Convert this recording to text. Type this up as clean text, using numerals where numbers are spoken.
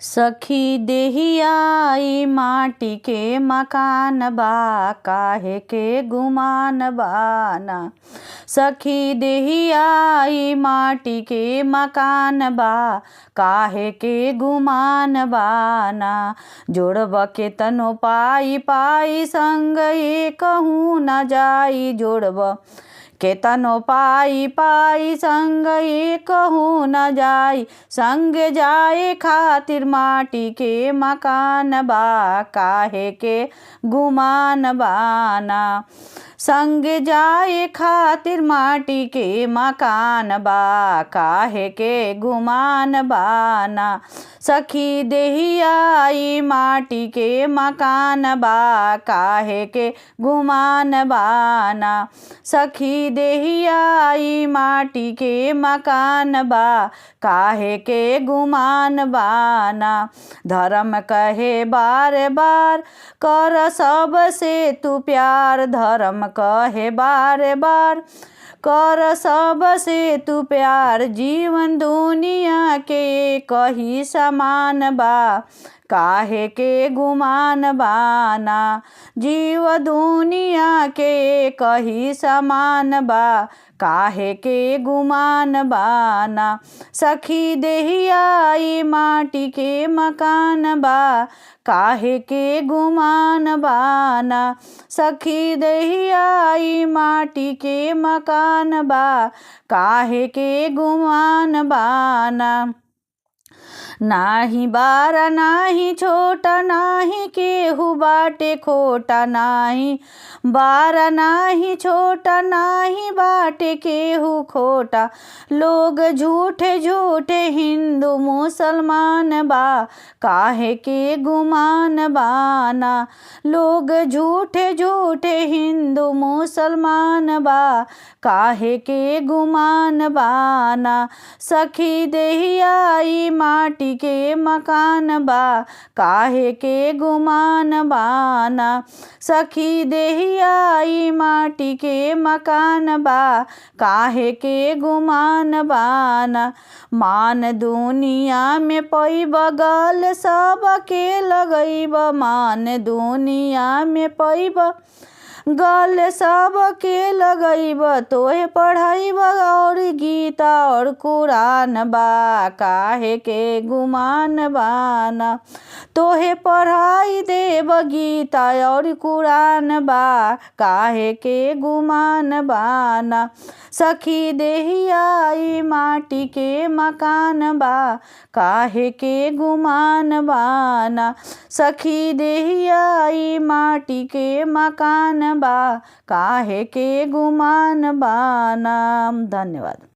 सखी देहियाई माटी के मकान बा, काहे के गुमान बाना। सखी देहियाई माटी के मकान बा, काहे के गुमान बाना। जोड़ब के तनो पाई पाई संग कहूँ न जाई। जोड़ब केतनो पाई पाई संग कहूँ न जाई। संग जाए खातिर माटी के मकान बा, काहे के गुमान बाना। संग जाए खातिर माटी के मकान बा, काहे के गुमान बाना। सखी देहियाई माटी के मकान बा, काहे के गुमान बाना। सखी देहियाई माटी के मकान बा, काहे के गुमान बाना। धर्म कहे बार बार कर सबसे तू प्यार। धर्म कहे बार बार कर सबसे तू प्यार। जीवन दुनिया के कही समान बा, काहे के गुमान बाना। जीव दुनिया के कही समान बा, काहे के गुमान बाना। सखी देहियाई माटी के मकान बा, काहे के गुमान बाना। सखी देहियाई माटी के मकान बा, काहे के गुमान बाना। नाही बारा नाही छोटा, नाही केहू बाटे खोटा। नाही बारा नाही छोटा, नाही बाटे केहू खोटा। लोग झूठे झूठे हिंदू मुसलमान बा, काहे के गुमान बाना। लोग झूठे झूठे हिंदू मुसलमान बा, काहे के गुमान बाना। सखी देहियाई माटी के मकान बा, काहे के गुमान बाना। सखी देहियाई माटी के मकान बा, काहे के गुमान बाना। मान दुनिया में पैब गल सब के लगैब। मान दुनिया में पैब गल सब के लगैब। तोहे पढ़ैब और गीता और कुरान बा, काहे के गुमान बाना। तोहे पढ़ाई देब गीता और कुरान बा, काहे के गुमान बाना। सखी देहियाई माटी के मकान बा, काहे के गुमान बाना। सखी देहियाई माटी के मकान बा, काहे के गुमान बाना। धन्यवाद।